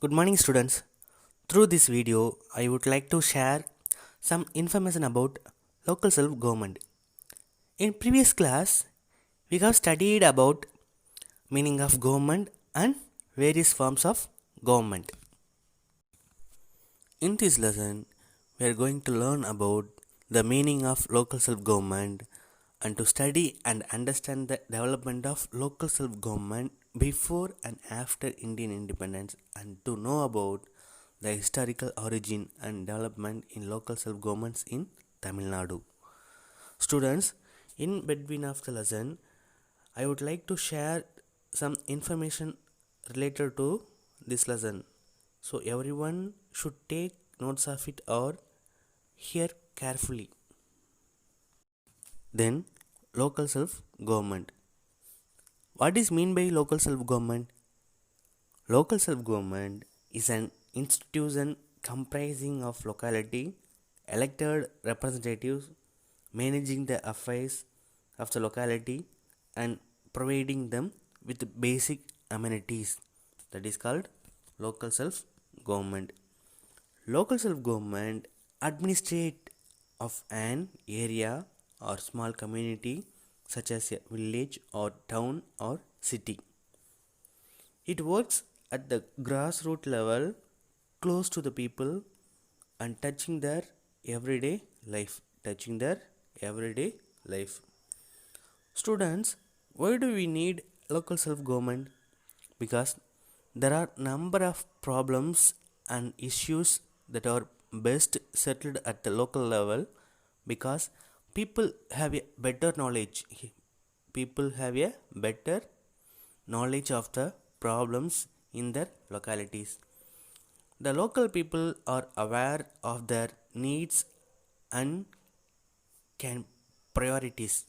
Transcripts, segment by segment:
Good morning, students. Through this video, I would like to share some information about local self government. In previous class, we have studied about meaning of government and various forms of government. In this lesson, we are going to learn about the meaning of local self government and to study and understand the development of local self government before and after Indian independence and to know about the historical origin and development in local self governments in Tamil Nadu. Students, in between of the lesson, I would like to share some information related to this lesson. So everyone should take notes of it or hear carefully. Then, local self government. What is mean by local self government? Local self government is an institution comprising of locality elected representatives managing the affairs of the locality and providing them with basic amenities, that is called local self government. Local self government administrate of an area or small community such as a village or town or city. It works at the grassroots level, close to the people and touching their everyday life. Touching their everyday life. Students, why do we need local self government? Because there are number of problems and issues that are best settled at the local level because people have a better knowledge. People have a better knowledge of the problems in their localities. The local people are aware of their needs and can priorities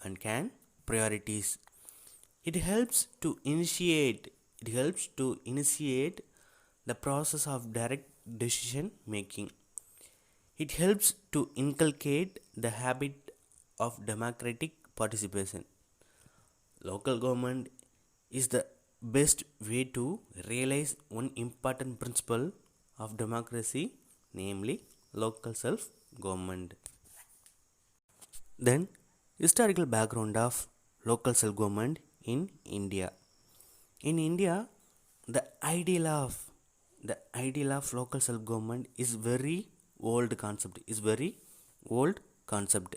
and can priorities. It helps to initiate the process of direct decision making. It helps to inculcate the habit of democratic participation. Local government is the best way to realize one important principle of democracy, namely local self government. Then, historical background of local self government in India. In India, the ideal of local self government is very old concept. Is very old concept.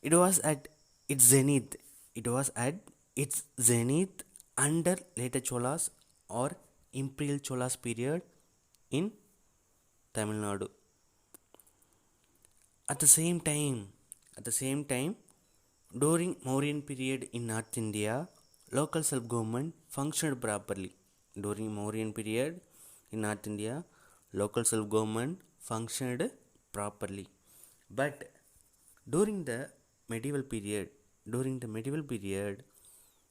It was at its zenith. It was at its zenith under later Cholas or Imperial Cholas period in Tamil Nadu. At the same time, during Mauryan period in North India, local self-government functioned properly. During Mauryan period in North India, local self-government functioned properly. But during the medieval period,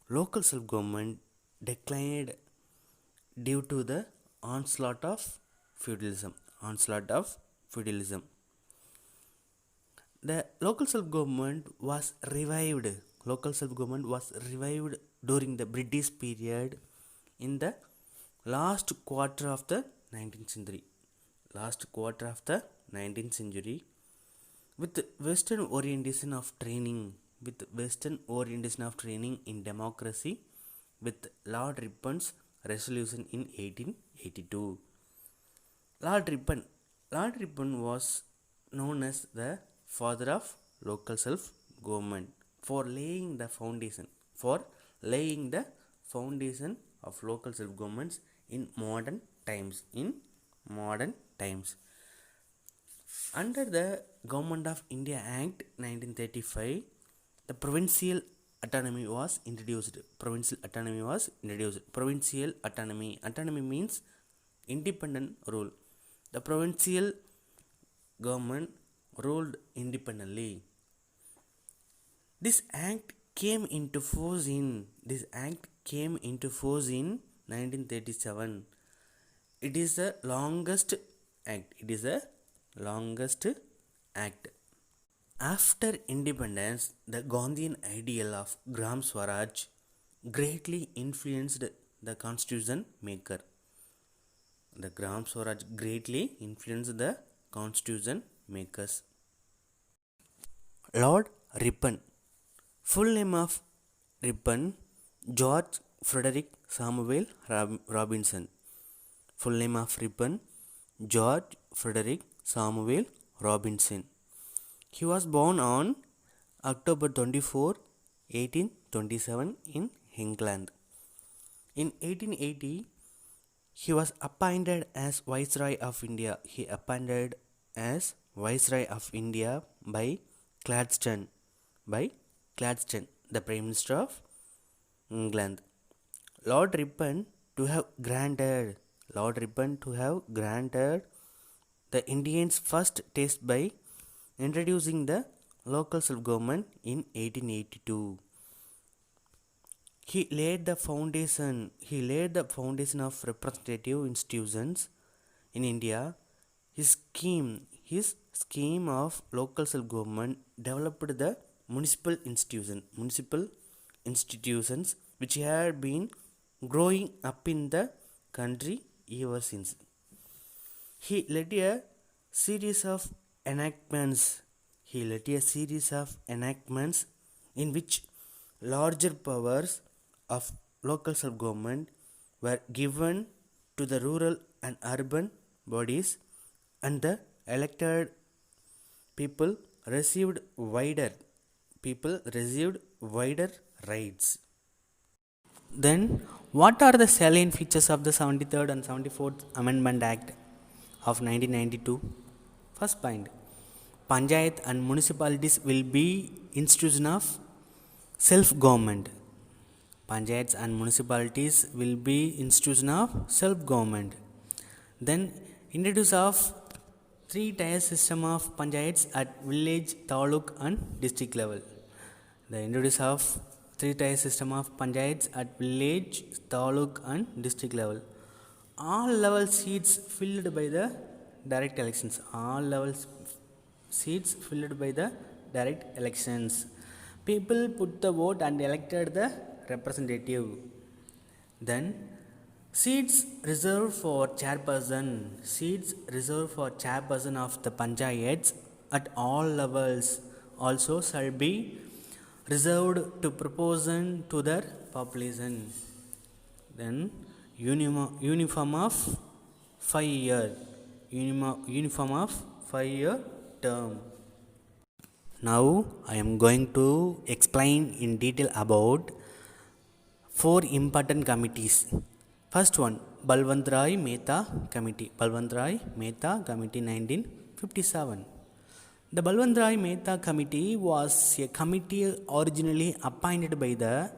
local self-government declined due to the onslaught of feudalism. The local self-government was revived. Local self-government was revived during the British period in the last quarter of the 19th century. With Western orientation of training. In democracy with Lord Ripon's resolution in 1882. Lord Ripon was known as the father of local self government for laying the foundation of local self governments in modern times. Under the Government of India Act 1935, the provincial autonomy was introduced. Provincial autonomy means independent rule. The provincial government ruled independently. This act came into force in 1937. It is the longest act. After independence, the Gandhian ideal of Gram Swaraj greatly influenced the constitution maker. The Gram Swaraj greatly influenced the constitution makers. Lord Ripon. Full name of Ripon, George Frederick Samuel Robinson. Full name of Ripon, George Frederick Samuel Robinson. He was born on October 24, 1827 in England. In 1880, he was appointed as Viceroy of India. He appointed as Viceroy of India by Gladstone, the Prime Minister of England. Lord Ripon to have granted the Indians' first taste by introducing the local self-government in 1882. He laid the foundation of representative institutions in India. His scheme of local self-government developed the municipal institutions which had been growing up in the country ever since. He led a series of enactments in which larger powers of local self-government were given to the rural and urban bodies, and the elected people received wider rights. Then, what are the salient features of the 73rd and 74th Amendment Act of 1992? First point, Panchayat and municipalities will be institution of self-government. Panchayats and municipalities will be institution of self-government. Then, introduce of three-tier system of panchayats at village, taluk and district level. The introduce of three-tier system of panchayats at village, taluk and district level. All level seats filled by the direct elections. People put the vote and elected the representative. Then seats reserved for chairperson of the panchayats at all levels also shall be reserved to proportion to their population. Then uniform of 5-year term. Now I am going to explain in detail about 4 important committees. First one, Balwant Rai Mehta Committee 1957. The Balwant Rai Mehta Committee was a committee originally appointed by the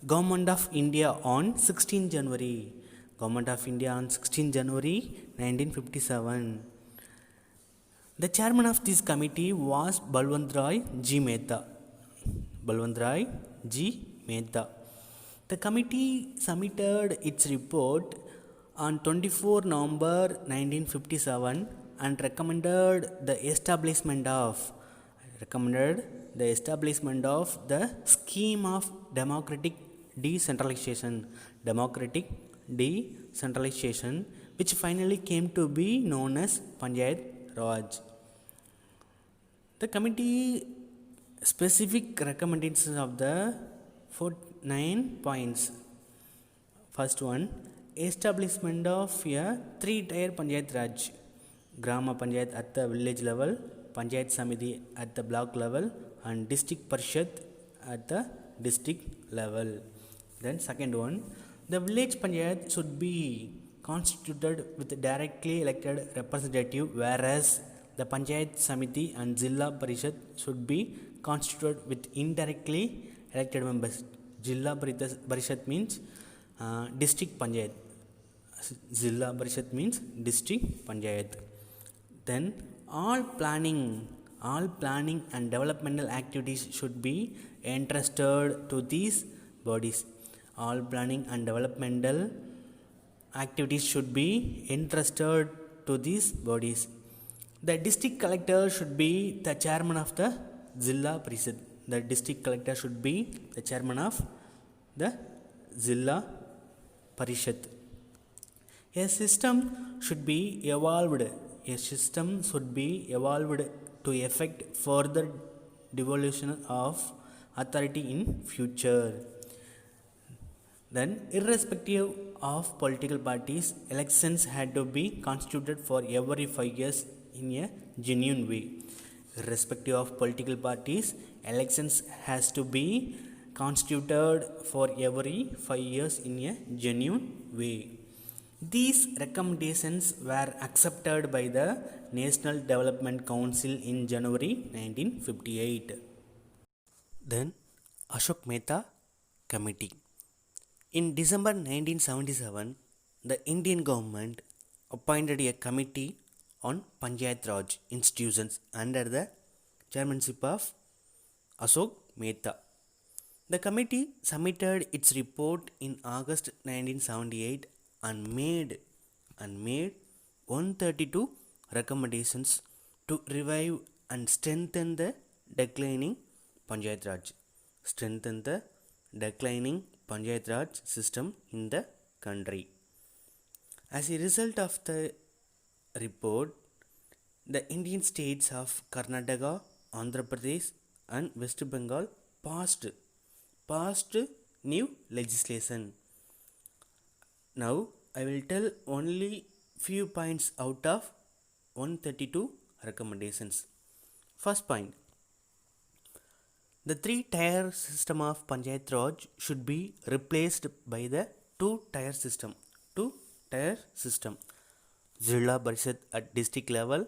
Government of India on 16 January 1957. The chairman of this committee was Balwant Rai G. Mehta. The committee submitted its report on 24 November 1957 and recommended the establishment of the scheme of democratic decentralization, which finally came to be known as Panchayat Raj. The committee specific recommendations of the 9 points. First one, establishment of a 3-tier Panchayat Raj. Grama Panchayat at the village level, Panchayat Samiti at the block level and District Parishad at the district level. Then second one, the village Panchayat should be constituted with directly elected representative, whereas the Panchayat Samiti and Zilla Parishad should be constituted with indirectly elected members. Zilla Parishad means district Panchayat. Zilla Parishad means district Panchayat. Then all planning and developmental activities should be entrusted to these bodies. All planning and developmental activities should be entrusted to these bodies. The district collector should be the chairman of the Zilla Parishad. The district collector should be the chairman of the Zilla Parishad. A system should be evolved. A system should be evolved to effect further devolution of authority in future. Then, irrespective of political parties, elections had to be constituted for every 5 years in a genuine way. Irrespective of political parties, elections has to be constituted for every 5 years in a genuine way. These recommendations were accepted by the National Development Council in January 1958. Then, Ashok Mehta Committee. In December 1977, the Indian government appointed a committee on Panchayat Raj institutions under the chairmanship of Ashok Mehta. The committee submitted its report in August 1978 and made 132 recommendations to revive and strengthen the declining Panchayat Raj. Strengthen the declining Panchayat Raj system in the country. As a result of the report, the Indian states of Karnataka, Andhra Pradesh and West Bengal passed new legislation. Now I will tell only few points out of 132 recommendations. First point, the three-tier system of Panchayat Raj should be replaced by the two-tier system. Two-tier system. Zilla Parishad at district level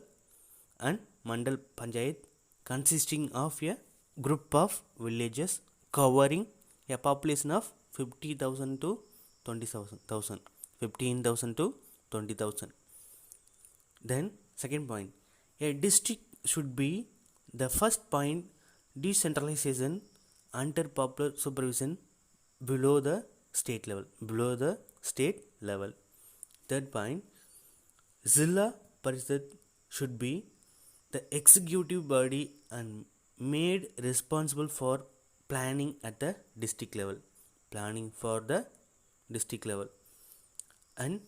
and Mandal Panchayat consisting of a group of villages covering a population of 50,000 to 20,000. 15,000 to 20,000. Then second point, a district should be the first point decentralization under popular supervision below the state level. Third point, Zilla Parishad should be the executive body and made responsible for planning at the district level. And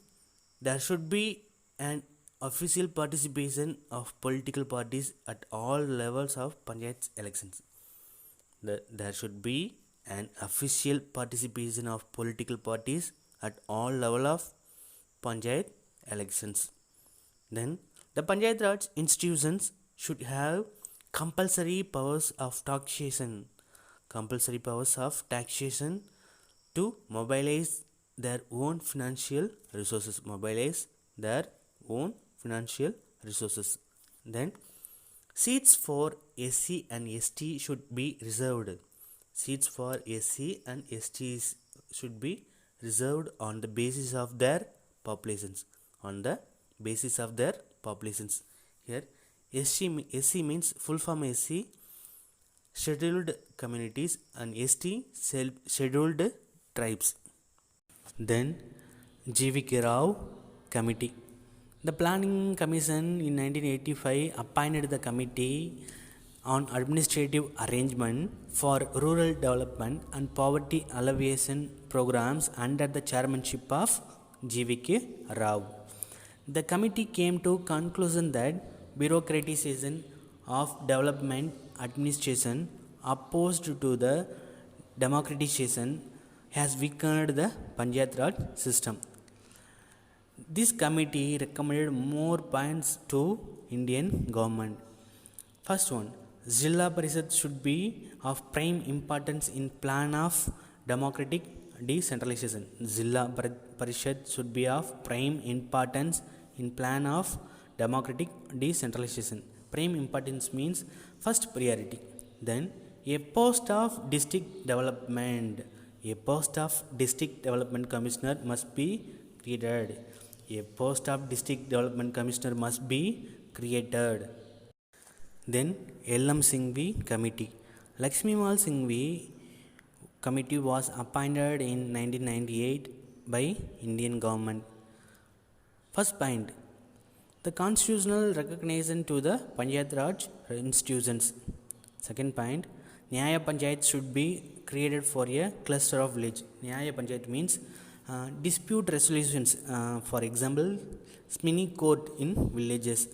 there should be an official participation of political parties at all levels of Panchayat elections. There should be an official participation of political parties at all levels of Panchayat elections. Then the Panchayat Raj institutions should have compulsory powers of taxation to mobilize their own financial resources. Then seats for SC and ST should be reserved. On the basis of their populations. Here SC means full form SC, scheduled communities, and ST scheduled tribes. Then G.V.K. Rao Committee. The Planning Commission in 1985 appointed the Committee on Administrative Arrangement for Rural Development and Poverty Alleviation Programs under the chairmanship of G.V.K. Rao. The committee came to conclusion that bureaucratization of development administration opposed to the democratization has weakened the Panchayat Raj system. This committee recommended more points to Indian government. First one, Zilla Parishad should be of prime importance in plan of democratic decentralization. Zilla Parishad should be of prime importance in plan of democratic decentralization. Prime importance means first priority. Then a post of district development. A post of district development commissioner must be created. Then L.M. Singhvi Committee. Lakshmi Mal Singhvi Committee was appointed in 1998 by Indian government. First point, the constitutional recognition to the Panchayat Raj institutions. Second point, Nyaya Panchayat should be created for a cluster of village. Nyaya Panchayat means Dispute resolutions, for example, mini court in villages.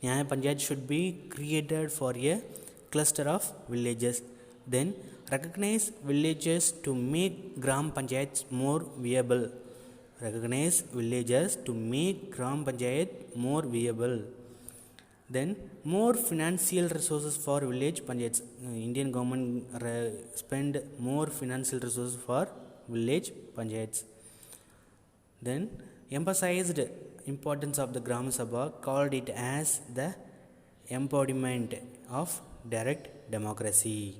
Nyaya Panchayat should be created for a cluster of villages. Then recognize villages to make Gram Panchayats more viable. Recognize villages to make Gram Panchayat more viable. Then more financial resources for village panchayats. Indian government spend more financial resources for village panchayats. Then emphasized importance of the Gram Sabha, called it as the embodiment of direct democracy.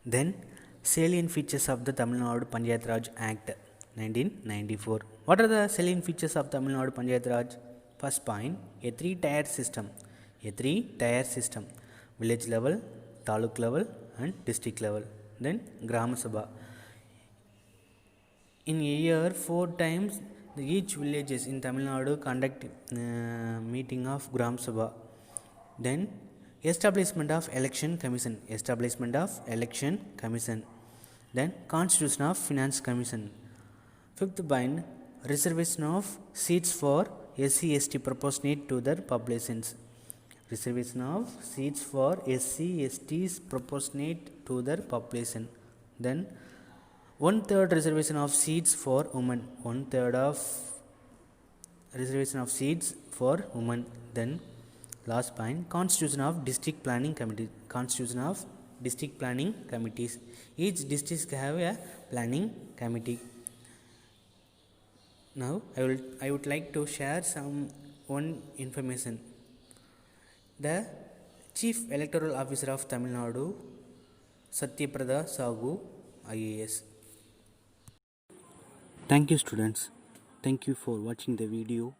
Then salient features of the Tamil Nadu Panchayat Raj Act 1994. What are the salient features of Tamil Nadu Panchayat Raj? First point, a three-tier system. A three-tier system. Village level, taluk level and district level. Then Gram Sabha. In a year, 4 times each villages in Tamil Nadu conduct meeting of Gram Sabha. Then establishment of election commission. Establishment of election commission. Then constitution of finance commission. Fifth point, reservation of seats for SC ST proportionate to their populations. Reservation of seats for SC STs proportionate to their population. Then 1/3 reservation of seats for women. 1/3 of reservation of seats for women. Then last point, constitution of district planning committee. Constitution of district planning committees. Each district have a planning committee. Now I would like to share one information. The Chief Electoral Officer of Tamil Nadu, Satyaprada Sagu, IAS. Thank you, students. Thank you for watching the video.